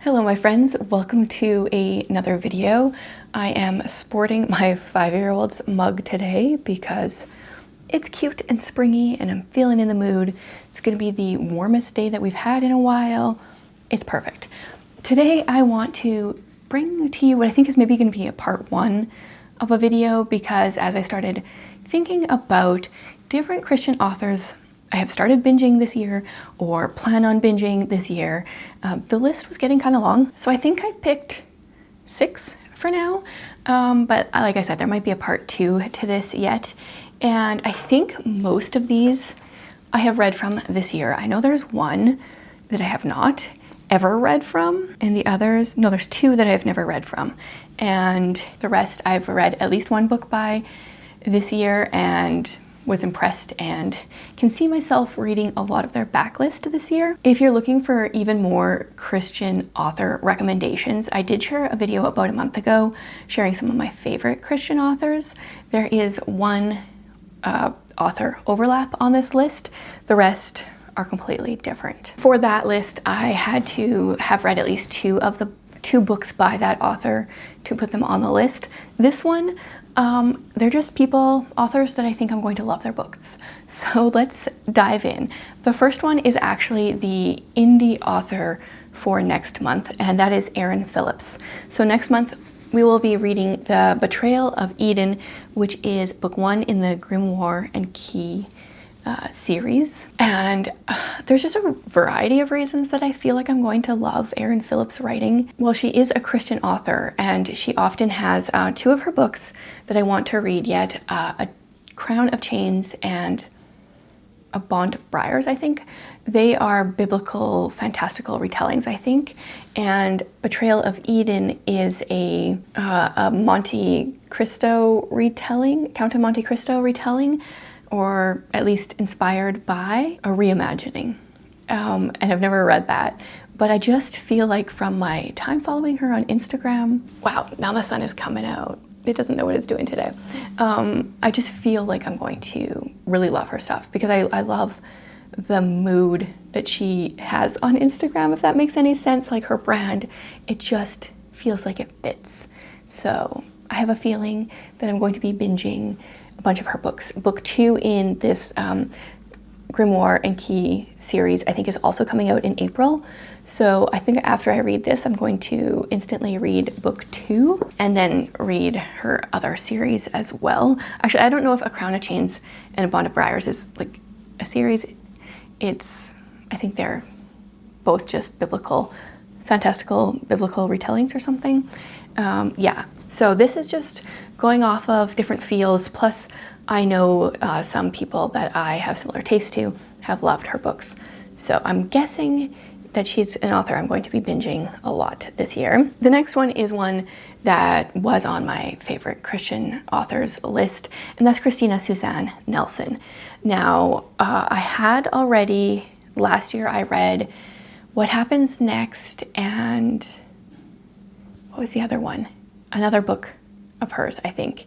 Hello my friends, welcome to another video. I am sporting my 5-year-old's mug today because it's cute and springy and I'm feeling in the mood. It's gonna be the warmest day that we've had in a while. It's perfect. Today I want to bring to you what I think is maybe gonna be a part 1 of a video, because as I started thinking about different Christian authors I have started binging this year or plan on binging this year, the list was getting kind of long. So I think I picked 6 for now. But like I said, there might be a part 2 to this yet. And I think most of these I have read from this year. I know there's one that I have not ever read from, and the others, no, there's 2 that I've never read from. And the rest I've read at least 1 book by this year and was impressed and can see myself reading a lot of their backlist this year. If you're looking for even more Christian author recommendations, I did share a video about a month ago sharing some of my favorite Christian authors. There is one author overlap on this list. The rest are completely different. For that list, I had to have read at least 2 of the 2 books by that author to put them on the list. This one, they're just authors that I think I'm going to love their books. So let's dive in. The first one is actually the indie author for next month, and that is Erin Phillips. So next month we will be reading The Betrayal of Eden, which is book 1 in the Grimoire and Key series. And there's just a variety of reasons that I feel like I'm going to love Erin Phillips' writing. Well, she is a Christian author, and she often has 2 of her books that I want to read yet, A Crown of Chains and A Bond of Briars, I think. They are biblical, fantastical retellings, I think. And Betrayal of Eden is a Monte Cristo retelling, Count of Monte Cristo retelling, or at least inspired by a reimagining. And I've never read that, but I just feel like from my time following her on Instagram, wow, now the sun is coming out. It doesn't know what it's doing today. I just feel like I'm going to really love her stuff because I love the mood that she has on Instagram, if that makes any sense. Like her brand, it just feels like it fits. So I have a feeling that I'm going to be binging a bunch of her books. Book 2 in this Grimoire and Key series I think is also coming out in April. So I think after I read this, I'm going to instantly read book 2 and then read her other series as well. Actually, I don't know if A Crown of Chains and A Bond of Briars is like a series. I think they're both just fantastical biblical retellings or something. Yeah, so this is just going off of different feels, plus I know some people that I have similar taste to have loved her books. So I'm guessing that she's an author I'm going to be binging a lot this year. The next one is one that was on my favorite Christian authors list, and that's Christina Suzanne Nelson. Now, I had already, last year I read What Happens Next, and what was the other one? Another book of hers, I think.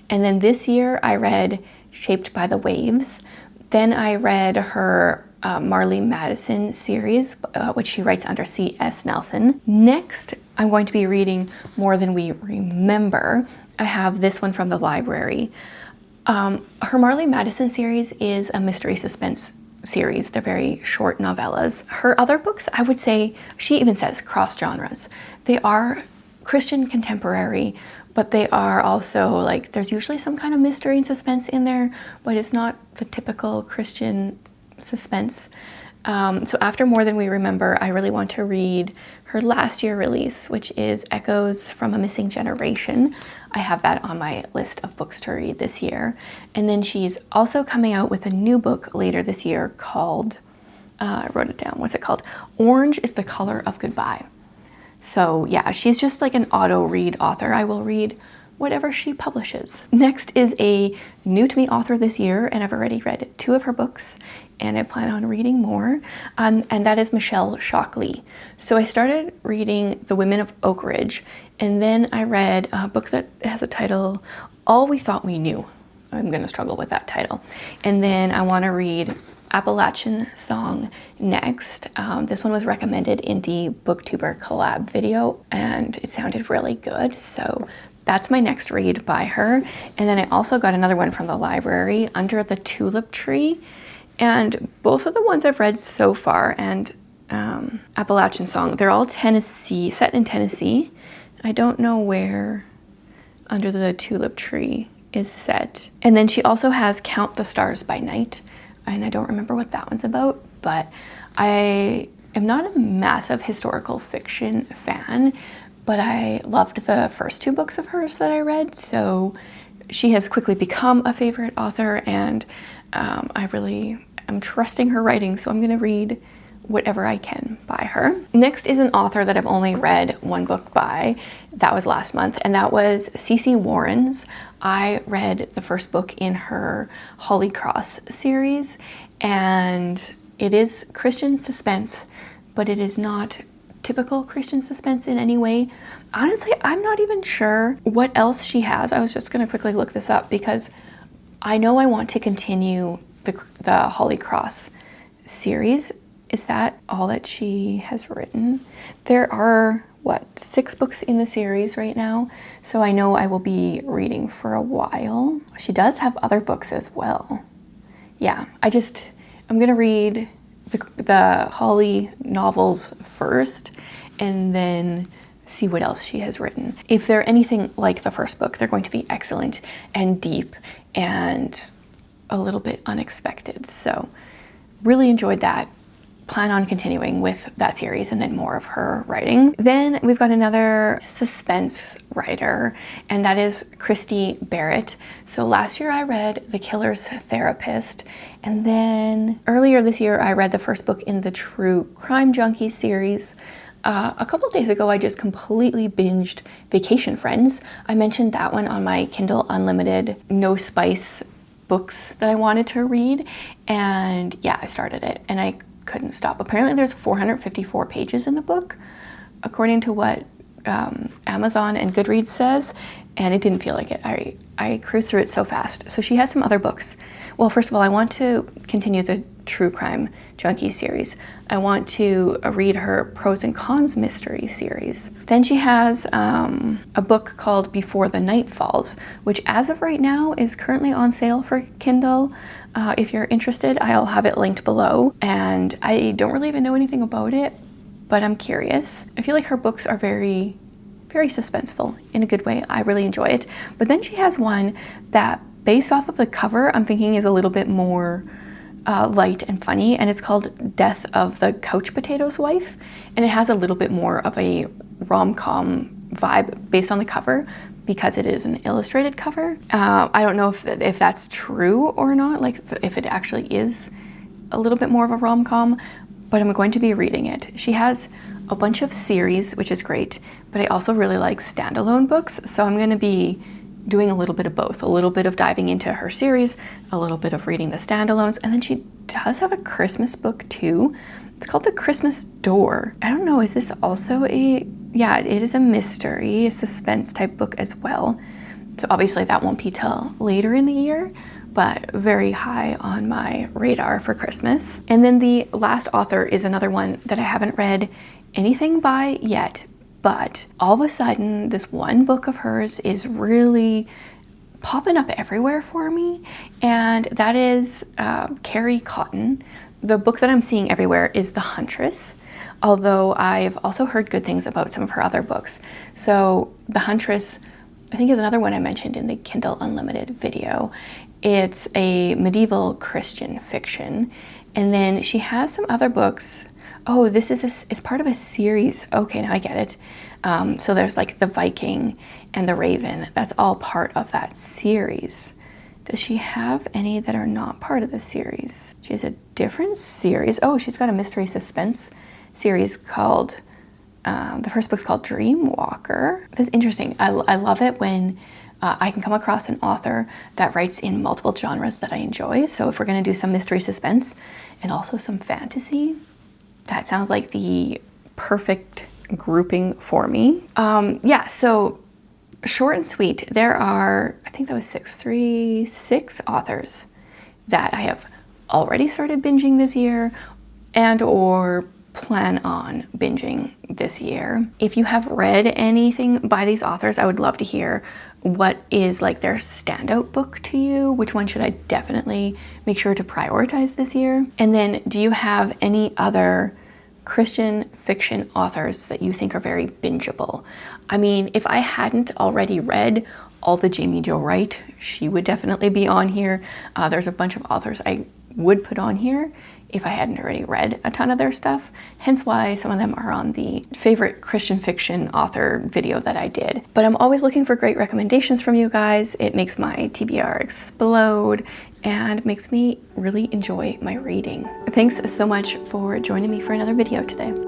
And then this year I read Shaped by the Waves. Then I read her Marley Madison series, which she writes under C.S. Nelson. Next, I'm going to be reading More Than We Remember. I have this one from the library. Her Marley Madison series is a mystery suspense series. They're very short novellas. Her other books, I would say, she even says cross genres. They are Christian contemporary, but they are also like, there's usually some kind of mystery and suspense in there, but it's not the typical Christian suspense. So after More Than We Remember, I really want to read her last year release, which is Echoes from a Missing Generation. I have that on my list of books to read this year. And then she's also coming out with a new book later this year called, I wrote it down, what's it called? Orange is the Color of Goodbye. So yeah, she's just like an auto read author. I will read whatever she publishes. Next is a new to me author this year, and I've already read 2 of her books, and I plan on reading more, and that is Michelle Shockley. So I started reading The Women of Oak Ridge, and then I read a book that has a title, All We Thought We Knew. I'm gonna struggle with that title. And then I wanna read Appalachian Song next. This one was recommended in the BookTuber collab video and it sounded really good. So that's my next read by her. And then I also got another one from the library, Under the Tulip Tree. And both of the ones I've read so far, and Appalachian Song, they're all Tennessee, set in Tennessee. I don't know where Under the Tulip Tree is set. And then she also has Count the Stars by Night, and I don't remember what that one's about, but I am not a massive historical fiction fan, but I loved the first two books of hers that I read, so she has quickly become a favorite author, and I really am trusting her writing, so I'm gonna read whatever I can by her. Next is an author that I've only read one book by. That was last month, and that was C.C. Warren's. I read the first book in her Holy Cross series, and it is Christian suspense, but it is not typical Christian suspense in any way. Honestly, I'm not even sure what else she has. I was just gonna quickly look this up because I know I want to continue the Holy Cross series. Is that all that she has written? There are, what, 6 books in the series right now, so I know I will be reading for a while. She does have other books as well. Yeah, I'm gonna read the Holly novels first and then see what else she has written. If they're anything like the first book, they're going to be excellent and deep and a little bit unexpected. So really enjoyed that. Plan on continuing with that series and then more of her writing. Then we've got another suspense writer, and that is Christy Barrett. So last year I read The Killer's Therapist, and then earlier this year I read the first book in the True Crime Junkie series. A couple days ago I just completely binged Vacation Friends. I mentioned that one on my Kindle Unlimited no spice books that I wanted to read, and yeah, I started it and I couldn't stop. Apparently there's 454 pages in the book, according to what Amazon and Goodreads says, and it didn't feel like it. I cruised through it so fast. So she has some other books. Well, first of all, I want to continue the True Crime Junkie series. I want to read her Pros and Cons mystery series. Then she has a book called Before the Night Falls, which as of right now is currently on sale for Kindle. If you're interested, I'll have it linked below. And I don't really even know anything about it, but I'm curious. I feel like her books are very, very suspenseful in a good way. I really enjoy it. But then she has one that, based off of the cover, I'm thinking is a little bit more light and funny, and it's called Death of the Couch Potato's Wife, and it has a little bit more of a rom-com vibe based on the cover because it is an illustrated cover. I don't know if that's true or not, like if it actually is a little bit more of a rom-com, but I'm going to be reading it. She has a bunch of series, which is great, but I also really like standalone books, so I'm going to be doing a little bit of both, a little bit of diving into her series, a little bit of reading the standalones, and then she does have a Christmas book too. It's called The Christmas Door. I don't know, is this also yeah, it is a mystery, a suspense type book as well. So obviously that won't be till later in the year, but very high on my radar for Christmas. And then the last author is another one that I haven't read anything by yet, but all of a sudden this one book of hers is really popping up everywhere for me, and that is Carrie Cotton. The book that I'm seeing everywhere is The Huntress, although I've also heard good things about some of her other books. So The Huntress, I think, is another one I mentioned in the Kindle Unlimited video. It's a medieval Christian fiction, and then she has some other books. Oh, this is it's part of a series. Okay, now I get it. So there's like The Viking and The Raven. That's all part of that series. Does she have any that are not part of the series? She has a different series. Oh, she's got a mystery suspense series called, the first book's called Dreamwalker. That's interesting. I love it when I can come across an author that writes in multiple genres that I enjoy. So if we're gonna do some mystery suspense and also some fantasy, that sounds like the perfect grouping for me. Yeah, so short and sweet, there are, I think that was 6 authors that I have already started binging this year and or plan on binging this year. If you have read anything by these authors, I would love to hear what is like their standout book to you. Which one should I definitely make sure to prioritize this year? And then do you have any other Christian fiction authors that you think are very bingeable? I mean, if I hadn't already read all the Jamie Jo Wright, she would definitely be on here. There's a bunch of authors I would put on here if I hadn't already read a ton of their stuff, hence why some of them are on the favorite Christian fiction author video that I did. But I'm always looking for great recommendations from you guys. It makes my TBR explode and makes me really enjoy my reading. Thanks so much for joining me for another video today.